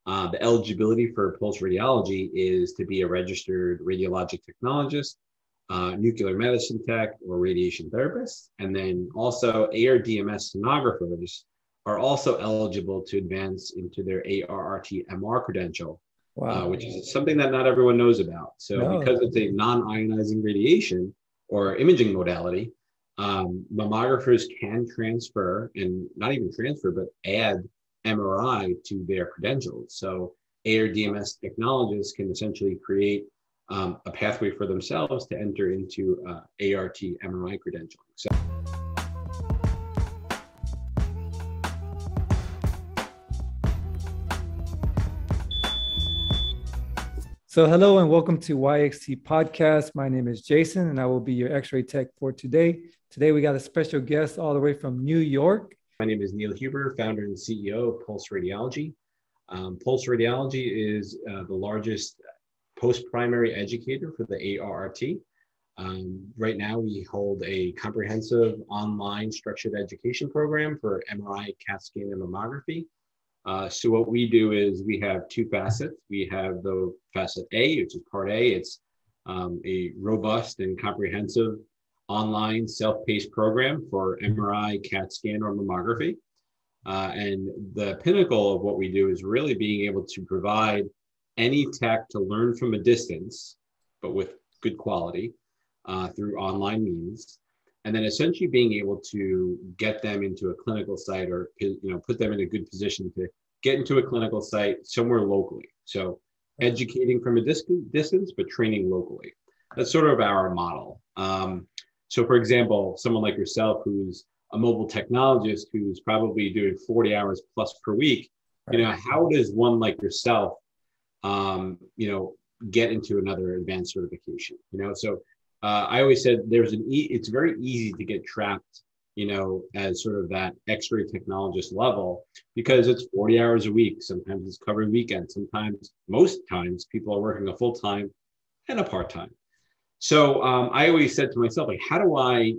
The eligibility for Pulse Radiology is to be a registered radiologic technologist, nuclear medicine tech, or radiation therapist. And then also ARDMS sonographers are also eligible to advance into their ARRT MR credential, Wow. which is something that not everyone knows about. So No. because it's a non-ionizing radiation or imaging modality, mammographers can transfer, and not even transfer, but add MRI to their credentials. So ARDMS technologists can essentially create a pathway for themselves to enter into ARRT MRI credentialing. So hello and welcome to YXT Podcast. My name is Jason and I will be your X-ray tech for today. Today we got a special guest all the way from New York. My name is Neil Huber, founder and CEO of Pulse Radiology. Pulse Radiology is the largest post-primary educator for the ARRT. Right now we hold a comprehensive online structured education program for MRI, CAT scan, and mammography. So what we do is we have two facets. We have the facet A, which is part A. It's a robust and comprehensive online self-paced program for MRI, CAT scan, or mammography. And the pinnacle of what we do is really being able to provide any tech to learn from a distance, but with good quality through online means. And then essentially being able to get them into a clinical site, or put them in a good position to get into a clinical site somewhere locally. So educating from a distance, but training locally. That's sort of our model. So for example, someone like yourself, who's a mobile technologist, who's probably doing 40 hours plus per week, how does one like yourself, get into another advanced certification? So I always said it's very easy to get trapped, as sort of that X-ray technologist level, because it's 40 hours a week. Sometimes it's covering weekends. Most times people are working a full-time and a part-time. So I always said to myself, like, how do I,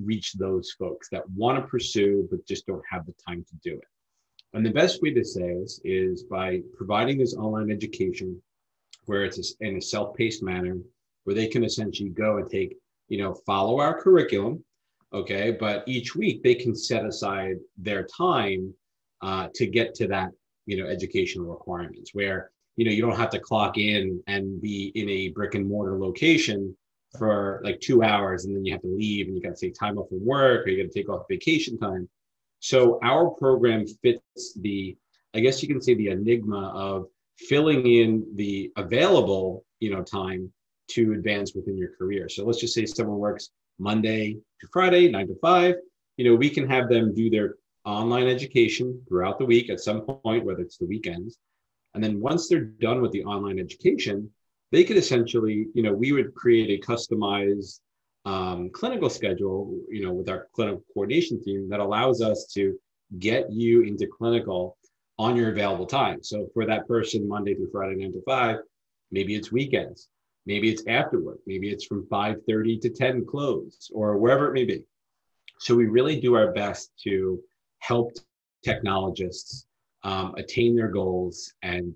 reach those folks that want to pursue, but just don't have the time to do it? And the best way to say this is by providing this online education where it's in a self-paced manner, where they can essentially go and take, follow our curriculum, okay, but each week they can set aside their time to get to that, educational requirements, where, you don't have to clock in and be in a brick and mortar location for like 2 hours, and then you have to leave and you got to take time off from work, or you got to take off vacation time. So our program fits I guess you can say, the enigma of filling in the available, time to advance within your career. So let's just say someone works Monday to Friday, 9 to 5. We can have them do their online education throughout the week at some point, whether it's the weekends. And then once they're done with the online education, they could essentially, we would create a customized clinical schedule, with our clinical coordination team that allows us to get you into clinical on your available time. So for that person, Monday through Friday, 9 to 5, maybe it's weekends, maybe it's after work, maybe it's from 5:30 to 10 close, or wherever it may be. So we really do our best to help technologists attain their goals, and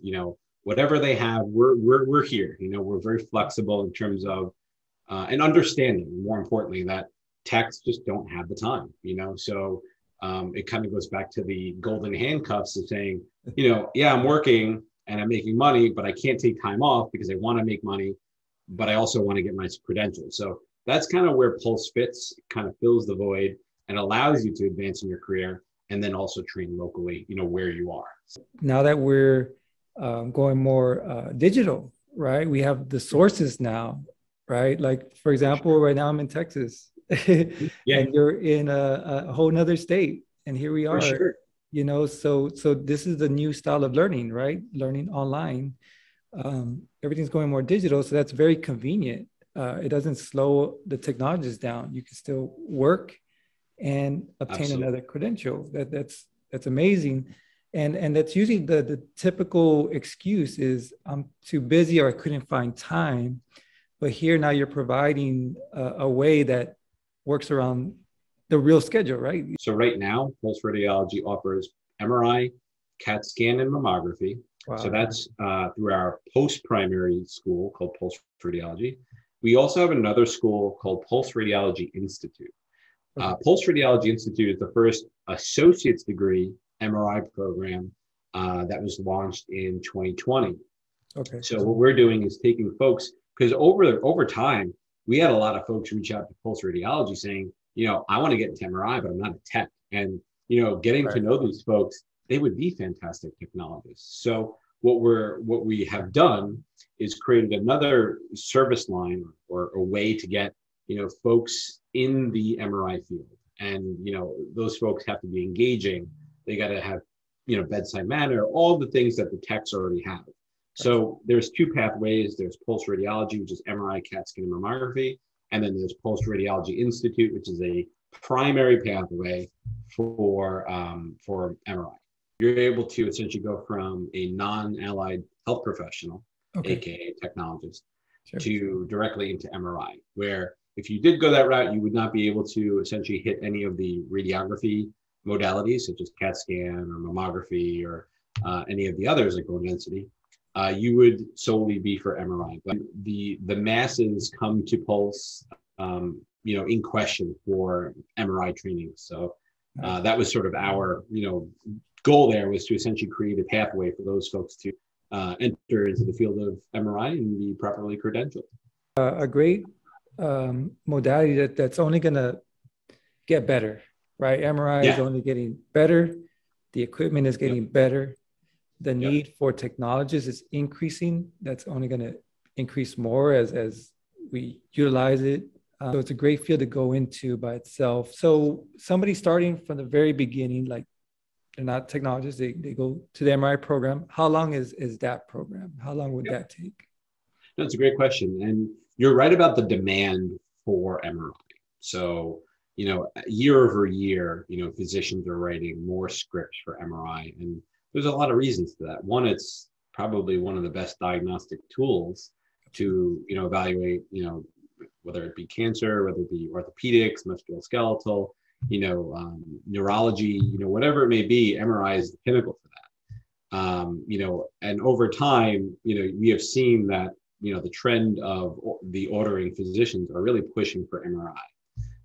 whatever they have, we're here. We're very flexible in terms of and understanding, more importantly, that techs just don't have the time. So it kind of goes back to the golden handcuffs of saying, yeah, I'm working and I'm making money, but I can't take time off because I want to make money, but I also want to get my credentials. So that's kind of where Pulse fits, kind of fills the void and allows you to advance in your career, and then also train locally, where you are. Now that we're going more digital, right? We have the sources now, right? Like, for example, right now I'm in Texas Yeah. and you're in a whole nother state. And here we are, For sure. So this is the new style of learning, right? Learning online. Everything's going more digital. So that's very convenient. It doesn't slow the technologists down. You can still work and obtain Absolutely. another credential. That's amazing. And that's usually the typical excuse is I'm too busy or I couldn't find time. But here now you're providing a way that works around the real schedule, right? So right now, Pulse Radiology offers MRI, CAT scan, and mammography. So Wow. that's through our post-primary school called Pulse Radiology. We also have another school called Pulse Radiology Institute. Okay. Pulse Radiology Institute is the first associate's degree MRI program that was launched in 2020. Okay. So what we're doing is taking folks, because over time, we had a lot of folks reach out to Pulse Radiology saying, I want to get into MRI, but I'm not a tech. And, getting to Right. know these folks, they would be fantastic technologists. So what we have done is created another service line or a way to get, folks in the MRI field. And, those folks have to be engaging. They got to have, bedside manner, all the things that the techs already have. So there's two pathways. There's Pulse Radiology, which is MRI, CAT scan, and mammography. And then there's Pulse Radiology Institute, which is a primary pathway for MRI. You're able to essentially go from a non-allied health professional, Okay. AKA technologist, Sure. to directly into MRI, where if you did go that route, you would not be able to essentially hit any of the radiography modalities, such as CAT scan or mammography or any of the others like bone density. You would solely be for MRI, but the masses come to Pulse, in question for MRI training. So that was sort of our, goal there, was to essentially create a pathway for those folks to enter into the field of MRI and be properly credentialed. A great modality that's only going to get better, right? MRI is only getting better. The equipment is getting better. The need for technologists is increasing. That's only going to increase more as we utilize it. So it's a great field to go into by itself. So somebody starting from the very beginning, like they're not technologists, they go to the MRI program. How long is that program? How long would that take? That's a great question. And you're right about the demand for MRI. So, year over year, physicians are writing more scripts for MRI. And there's a lot of reasons to that. One, it's probably one of the best diagnostic tools to, evaluate, whether it be cancer, whether it be orthopedics, musculoskeletal, neurology, whatever it may be, MRI is the pinnacle for that. And over time, we have seen that, the trend of the ordering physicians are really pushing for MRI.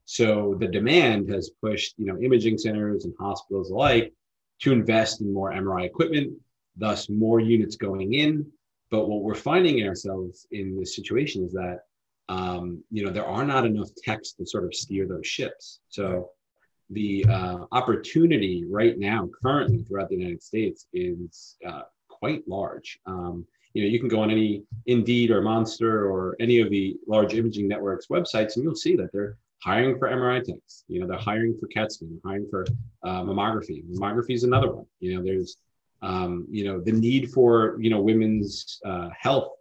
So the demand has pushed, imaging centers and hospitals alike to invest in more MRI equipment, thus more units going in. But what we're finding ourselves in this situation is that, there are not enough techs to sort of steer those ships. So the opportunity right now, currently throughout the United States, is quite large. You can go on any Indeed or Monster or any of the large imaging networks websites, and you'll see that they're hiring for MRI techs. They're hiring for CAT scan, hiring for mammography. Mammography is another one. There's the need for women's health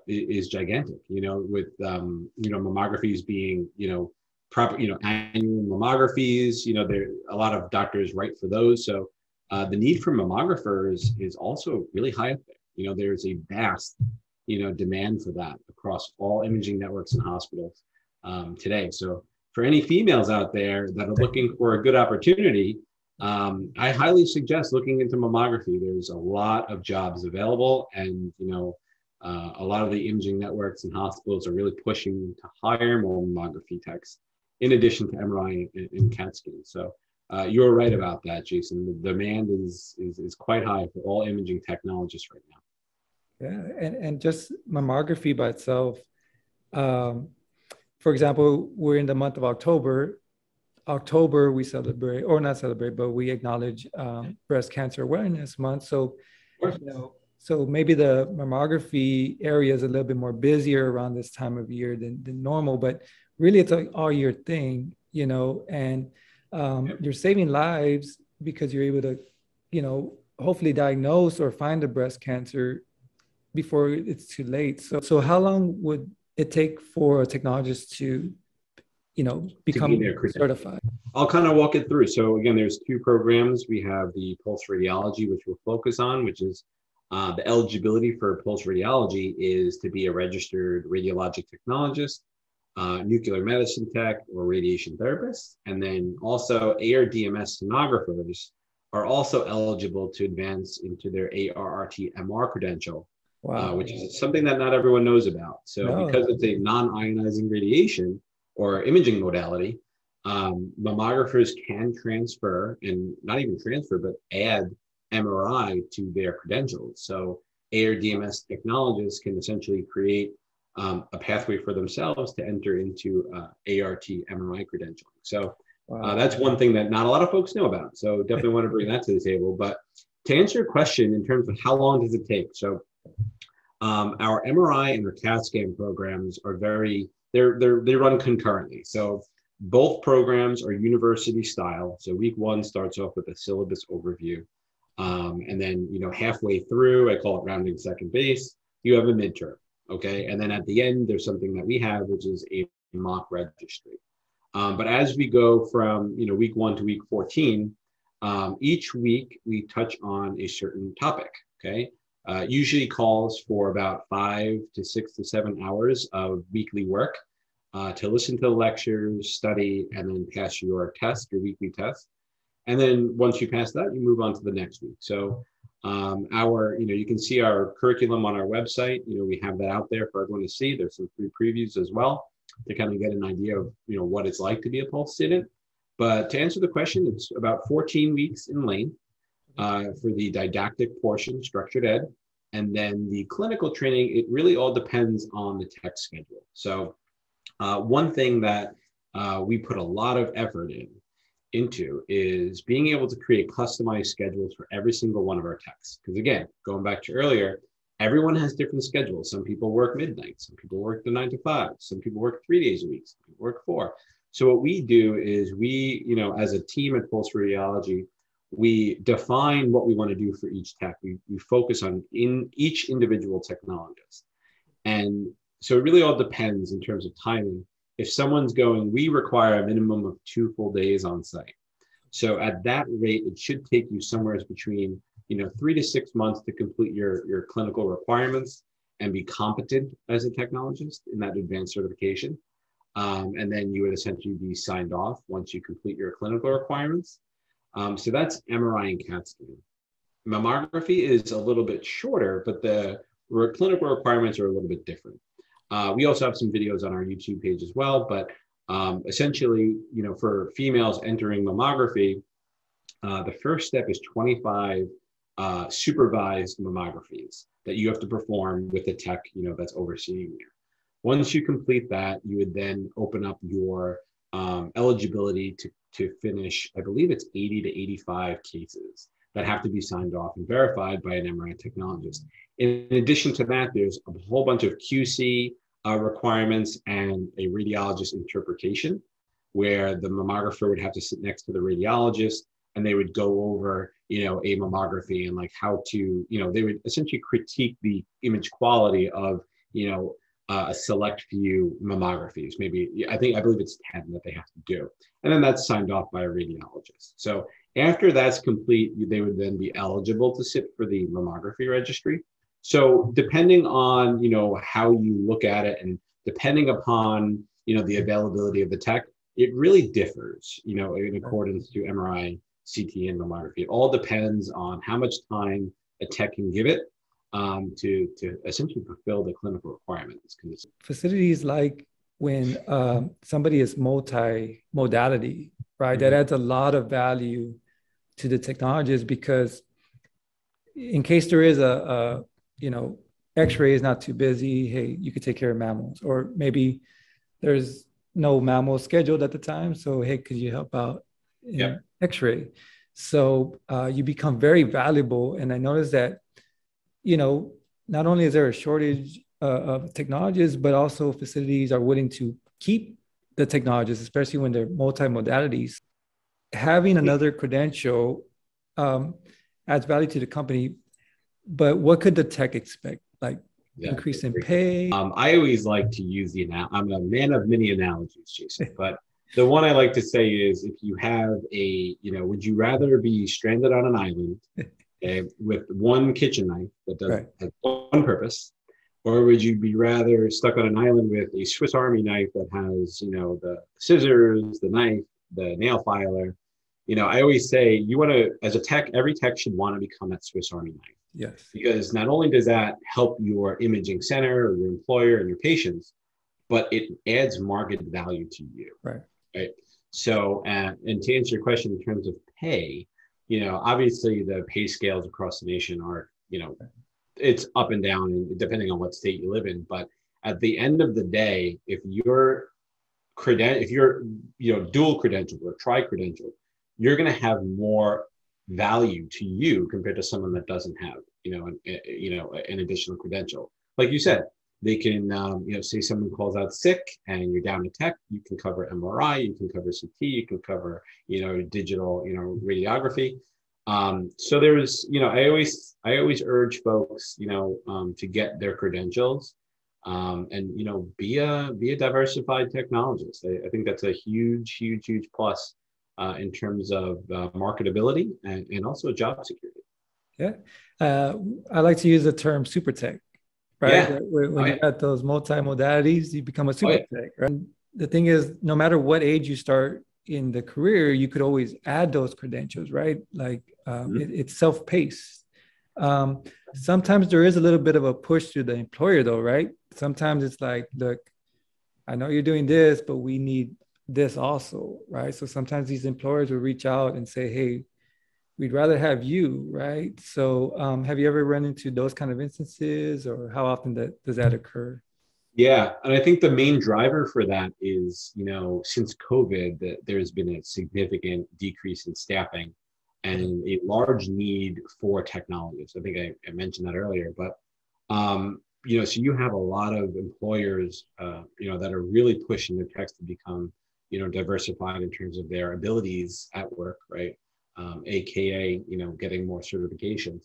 is gigantic. With mammographies being proper annual mammographies. There a lot of doctors write for those. So the need for mammographers is also really high up there. There's a vast demand for that across all imaging networks and hospitals today. So for any females out there that are looking for a good opportunity, I highly suggest looking into mammography. There's a lot of jobs available, and a lot of the imaging networks and hospitals are really pushing to hire more mammography techs in addition to MRI and CAT scan. So you're right about that, Jason. The demand is quite high for all imaging technologists right now. Yeah, and just mammography by itself. For example, we're in the month of October. October, we celebrate, or not celebrate, but we acknowledge Breast Cancer Awareness Month. So, so maybe the mammography area is a little bit more busier around this time of year than normal, but really it's an all year thing, and you're saving lives because you're able to, hopefully diagnose or find the breast cancer before it's too late. So how long would it take for a technologist to, become certified? I'll kind of walk it through. So again, there's two programs. We have the Pulse Radiology, which we'll focus on, which is the eligibility for Pulse Radiology is to be a registered radiologic technologist, nuclear medicine tech, or radiation therapist. And then also ARDMS sonographers are also eligible to advance into their ARRT MR credential, Wow. which is something that not everyone knows about. So No. because it's a non-ionizing radiation or imaging modality, mammographers can transfer, and not even transfer, but add MRI to their credentials. So ARDMS technologists can essentially create a pathway for themselves to enter into ARRT MRI credentialing. So that's one thing that not a lot of folks know about. So definitely want to bring that to the table. But to answer your question in terms of how long does it take? So our MRI and our CAT scan programs are they run concurrently. So both programs are university style. So week one starts off with a syllabus overview. And then, halfway through, I call it rounding second base, you have a midterm. Okay. And then at the end, there's something that we have, which is a mock registry. But as we go from, week 1 to week 14, each week we touch on a certain topic. Okay. Usually calls for about 5 to 6 to 7 hours of weekly work to listen to the lectures, study, and then pass your test, your weekly test. And then once you pass that, you move on to the next week. So you can see our curriculum on our website. We have that out there for everyone to see. There's some free previews as well to kind of get an idea of, what it's like to be a Pulse student. But to answer the question, it's about 14 weeks in length for the didactic portion, structured ed. And then the clinical training, it really all depends on the tech schedule. So one thing that we put a lot of effort into is being able to create customized schedules for every single one of our techs. Because again, going back to earlier, everyone has different schedules. Some people work midnight, some people work the 9 to 5, some people work 3 days a week, some people work 4. So what we do is we, as a team at Pulse Radiology, we define what we want to do for each tech. We focus on each individual technologist. And so it really all depends in terms of timing. If someone's going, we require a minimum of 2 full days on site. So at that rate, it should take you somewhere between 3 to 6 months to complete your clinical requirements and be competent as a technologist in that advanced certification. And then you would essentially be signed off once you complete your clinical requirements. So that's MRI and CAT scan. Mammography is a little bit shorter, but the clinical requirements are a little bit different. We also have some videos on our YouTube page as well, but essentially, for females entering mammography, the first step is 25 supervised mammographies that you have to perform with the tech, that's overseeing you. Once you complete that, you would then open up your eligibility to finish, I believe it's 80 to 85 cases that have to be signed off and verified by an MRI technologist. In addition to that, there's a whole bunch of QC requirements and a radiologist interpretation, where the mammographer would have to sit next to the radiologist and they would go over, a mammography and like how to, they would essentially critique the image quality of, a select few mammographies. Maybe, I believe it's 10 that they have to do. And then that's signed off by a radiologist. So after that's complete, they would then be eligible to sit for the mammography registry. So depending on, how you look at it and depending upon, the availability of the tech, it really differs, in accordance to MRI, CT, and mammography. It all depends on how much time a tech can give it to essentially fulfill the clinical requirements. Facilities like when somebody is multi-modality, right? Mm-hmm. That adds a lot of value to the technologist, because in case there is a X-ray is not too busy, hey, you could take care of mammals, or maybe there's no mammal scheduled at the time, so hey, could you help out in X-ray? So you become very valuable. And I noticed that, not only is there a shortage of technologists, but also facilities are willing to keep the technologists, especially when they're multi-modalities. Having another credential adds value to the company, but what could the tech expect? Like increase in pay? I always like to use I'm a man of many analogies, Jason, but the one I like to say is, if you have would you rather be stranded on an island with one kitchen knife that has one purpose, or would you be rather stuck on an island with a Swiss Army knife that has, the scissors, the knife, the nail filer, I always say you want to, as a tech, every tech should want to become that Swiss Army knife. Yes. Because not only does that help your imaging center or your employer and your patients, but it adds market value to you. Right. Right. So, and to answer your question in terms of pay, obviously the pay scales across the nation are, it's up and down depending on what state you live in. But at the end of the day, if you're dual credentialed or tri-credentialed, you're going to have more value to you compared to someone that doesn't have, an additional credential. Like you said, they can, say someone calls out sick and you're down to tech, you can cover MRI, you can cover CT, you can cover, digital, radiography. So there's, I always urge folks, to get their credentials, and, be a diversified technologist. I think that's a huge, huge, huge plus in terms of marketability and also job security. Yeah. I like to use the term super tech, right? Yeah. When you got those multi-modalities, you become a super tech, right? The thing is, no matter what age you start in the career, you could always add those credentials, right? Like it's self-paced. Sometimes there is a little bit of a push to the employer though, right? Sometimes it's like, look, I know you're doing this, but we need this also, right? So sometimes these employers will reach out and say, hey, we'd rather have you, right? So have you ever run into those kind of instances, or how often does that occur? Yeah, and I think the main driver for that is, since COVID, there's been a significant decrease in staffing and a large need for technologists. I think I mentioned that earlier, but so you have a lot of employers, that are really pushing their techs to become, diversified in terms of their abilities at work, right? AKA, getting more certifications.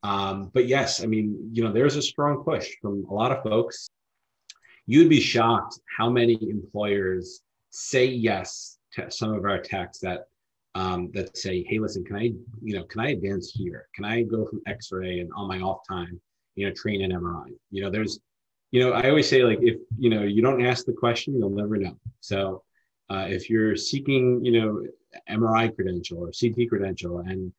But yes, I mean, there's a strong push from a lot of folks. You'd be shocked how many employers say yes to some of our techs that say, hey, listen, can I advance here? Can I go from X-ray and on my off time, train in MRI? I always say, like, if, you don't ask the question, you'll never know. So if you're seeking, MRI credential or CT credential and,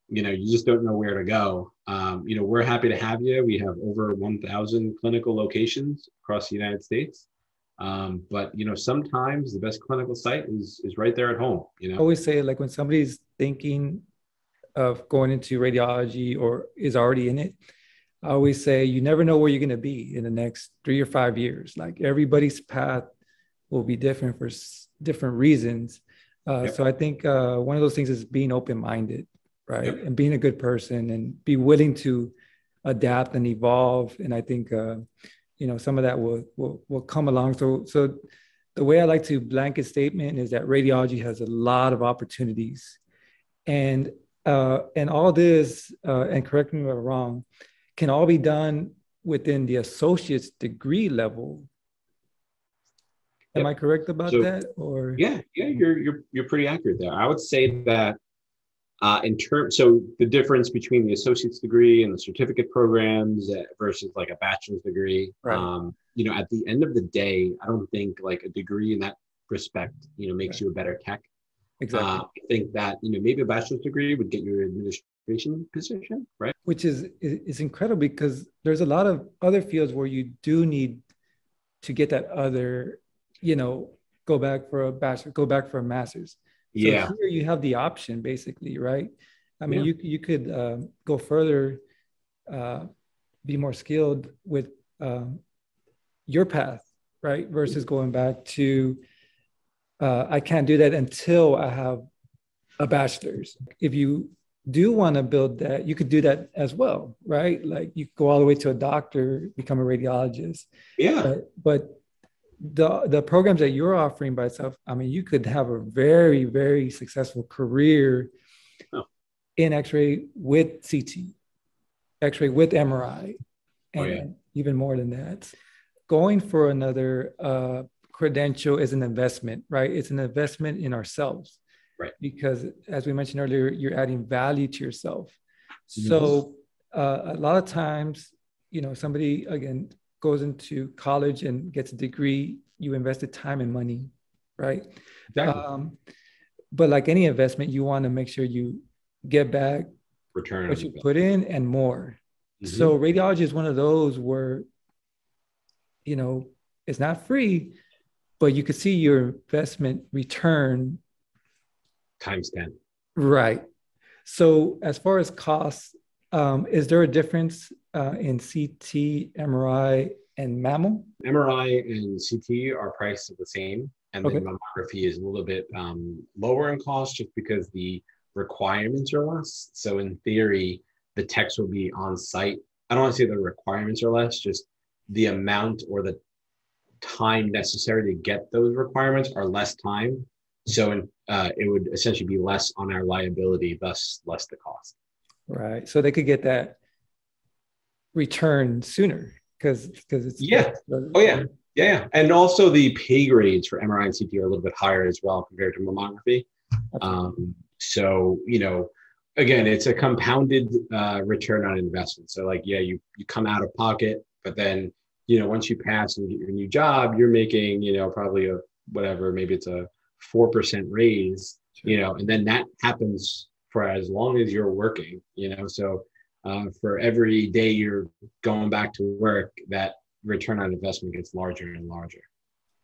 you just don't know where to go, we're happy to have you. We have over 1,000 clinical locations across the United States. But, sometimes the best clinical site is right there at home. I always say, like, when somebody's thinking of going into radiology or is already in it, I always say, you never know where you're going to be in the next 3 or 5 years. Like, everybody's path will be different for different reasons. So I think one of those things is being open-minded, right? Yep. And being a good person and be willing to adapt and evolve. And I think, some of that will come along. So the way I like to blanket statement is that radiology has a lot of opportunities, and all this, and correct me if I'm wrong, can all be done within the associate's degree level. Am I correct about that? Or you're pretty accurate there. I would say that so the difference between the associate's degree and the certificate programs versus like a bachelor's degree, right. At the end of the day, I don't think like a degree in that respect, makes you a better tech. Exactly. I think that, maybe a bachelor's degree would get you an administration position, right? Which is incredible, because there's a lot of other fields where you do need to get that other, go back for a bachelor, go back for a master's. So here you have the option, basically, right? I mean, you could go further, be more skilled with your path, right? Versus going back to, I can't do that until I have a bachelor's. If you do want to build that, you could do that as well, right? Like, you go all the way to a doctor, become a radiologist. Yeah. But the programs that you're offering by itself, I mean, you could have a very, very successful career in X-ray with CT, X-ray with MRI, and even more than that. Going for another credential is an investment, right? It's an investment in ourselves, right? Because as we mentioned earlier, you're adding value to yourself. So a lot of times, somebody, again, goes into college and gets a degree, you invested time and money, right? Exactly. but like any investment, you want to make sure you get back Return what on you investment. put in and more. Mm-hmm. So radiology is one of those where, it's not free, but you could see your investment return Times 10. Right. So as far as costs, is there a difference in CT, MRI, and mammo? MRI and CT are priced the same, and Okay. then mammography is a little bit lower in cost just because the requirements are less. So in theory, the techs will be on site. I don't want to say the requirements are less, just the amount or the time necessary to get those requirements are less time. So it would essentially be less on our liability, thus less the cost. Right. So they could get that return sooner because it's yeah. And also the pay grades for MRI and CT are a little bit higher as well compared to mammography. So again, it's a compounded return on investment. So like, yeah, you come out of pocket, but then once you pass and get your new job, you're making probably maybe it's a 4% raise, and then that happens for as long as you're working, so for every day you're going back to work, that return on investment gets larger and larger.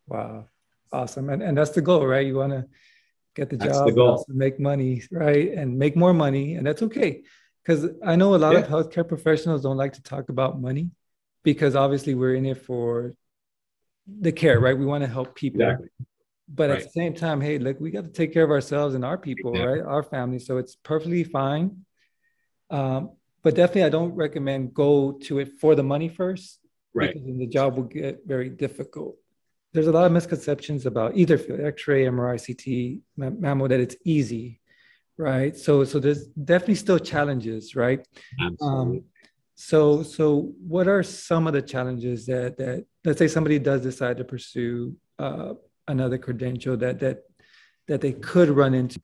Wow. Awesome. And that's the goal, right? You want to get the job, but also make money, right? And make more money. And that's okay. Because I know a lot of healthcare professionals don't like to talk about money because obviously we're in it for the care, right? We want to help people. Exactly. But at the same time, hey, look, we got to take care of ourselves and our people, right? Our family. So it's perfectly fine. But definitely, I don't recommend go to it for the money first, right? Because then the job will get very difficult. There's a lot of misconceptions about either field, X-ray, MRI, CT, mammo, that it's easy, right? So there's definitely still challenges, right? Absolutely. So what are some of the challenges that let's say somebody does decide to pursue another credential that they could run into?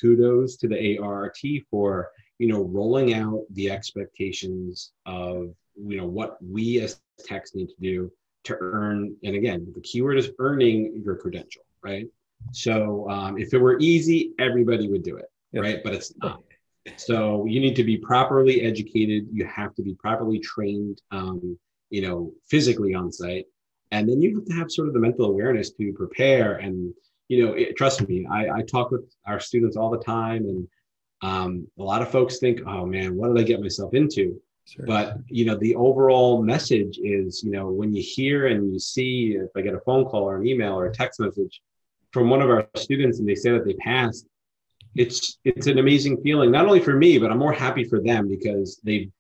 Kudos to the ARRT for rolling out the expectations of what we as techs need to do to earn. And again, the keyword is earning your credential, right? So if it were easy, everybody would do it, right? But it's not. So you need to be properly educated. You have to be properly trained, physically on site. And then you have to have sort of the mental awareness to prepare. And, trust me, I talk with our students all the time. And a lot of folks think, oh man, what did I get myself into? Sure. But, the overall message is, when you hear and you see, if I get a phone call or an email or a text message from one of our students and they say that they passed, it's an amazing feeling, not only for me, but I'm more happy for them because they've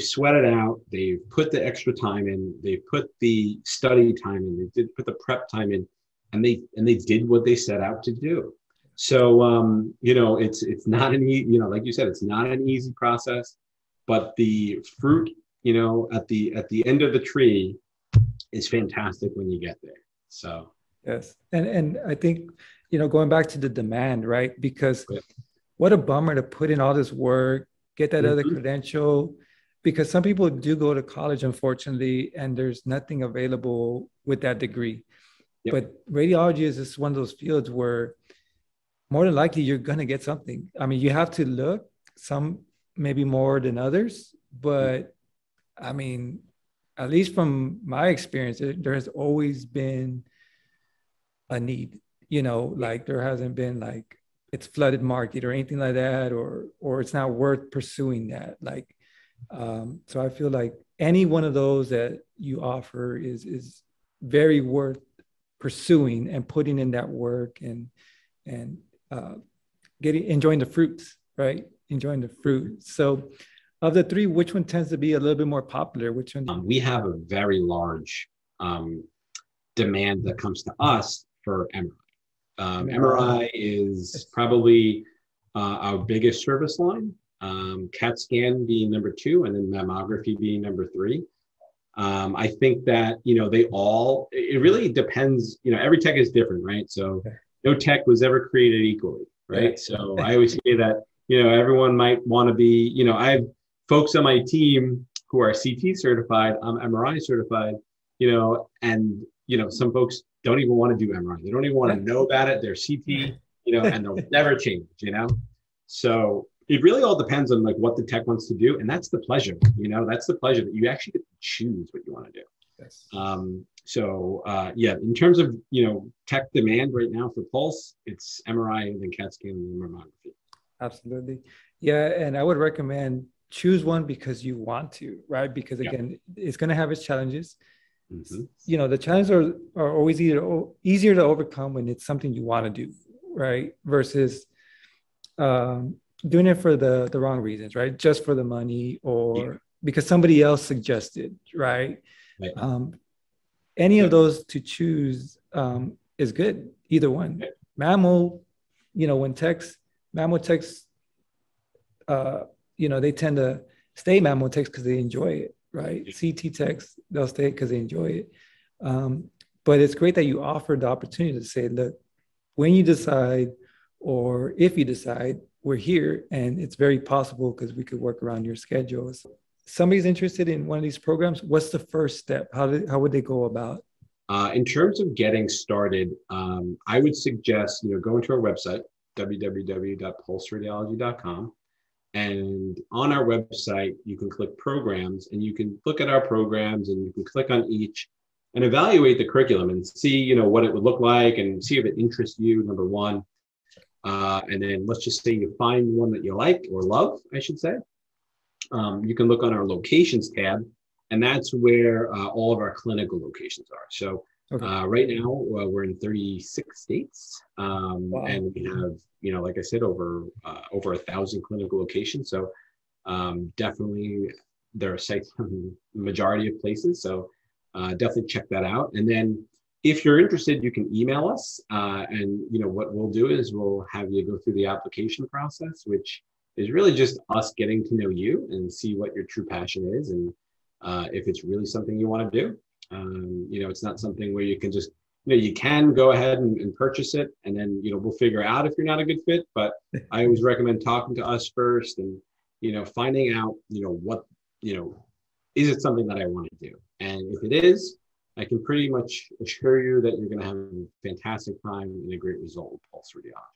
sweated out, they've put the extra time in, they put the study time in, they did put the prep time in, and they did what they set out to do. So, it's not an easy, like you said, it's not an easy process, but the fruit, at the end of the tree is fantastic when you get there. So. Yes. And I think, going back to the demand, right? Because what a bummer to put in all this work, get that other credential, because some people do go to college, unfortunately, and there's nothing available with that degree. Yep. But radiology is just one of those fields where more than likely you're going to get something. I mean, you have to look, some maybe more than others, but I mean, at least from my experience, there has always been a need, like there hasn't been like it's flooded market or anything like that, or it's not worth pursuing that. Like, so I feel like any one of those that you offer is very worth pursuing and putting in that work and enjoying the fruits, right? Enjoying the fruit. So of the three, which one tends to be a little bit more popular? Which one? We have a very large demand that comes to us for MRI. MRI is probably our biggest service line, CAT scan being number 2, and then mammography being number 3. I think that, it really depends, every tech is different, right? So no tech was ever created equally, right? So I always say that, everyone might want to be, I have folks on my team who are CT certified, I'm MRI certified, and, some folks don't even want to do MRI. They don't even want to know about it. They're CT, and they'll never change, So it really all depends on like what the tech wants to do. And that's the pleasure, that's the pleasure that you actually get to choose what you want to do. Yes. In terms of, tech demand right now for Pulse, it's MRI and then CAT scan and mammography. Absolutely. Yeah. And I would recommend choose one because you want to, right? Because again, it's going to have its challenges. Mm-hmm. The challenges are always easier to overcome when it's something you want to do, right? Versus doing it for the wrong reasons, right? Just for the money or because somebody else suggested, right? Any of those to choose is good. Either one. Mammo, when mammo techs, they tend to stay mammo techs because they enjoy it, right? CT techs, they'll stay because they enjoy it. But it's great that you offered the opportunity to say, look, when you decide, or if you decide, we're here, and it's very possible because we could work around your schedules. Somebody's interested in one of these programs, what's the first step? How would they go about? In terms of getting started, I would suggest, going to our website, www.pulseradiology.com. And on our website, you can click programs and you can look at our programs and you can click on each and evaluate the curriculum and see, what it would look like and see if it interests you, number one. And then let's just say you find one that you like or love, I should say. You can look on our locations tab, and that's where all of our clinical locations are. So right now we're in 36 states, wow. And we have, like I said, over 1,000 clinical locations. So definitely there are sites in the majority of places. So definitely check that out. And then if you're interested, you can email us, and what we'll do is we'll have you go through the application process, which is really just us getting to know you and see what your true passion is, and if it's really something you want to do. It's not something where you can just, you can go ahead and purchase it, and then we'll figure out if you're not a good fit. But I always recommend talking to us first, and finding out what is it something that I want to do, and if it is, I can pretty much assure you that you're going to have a fantastic time and a great result with Pulse Radiology.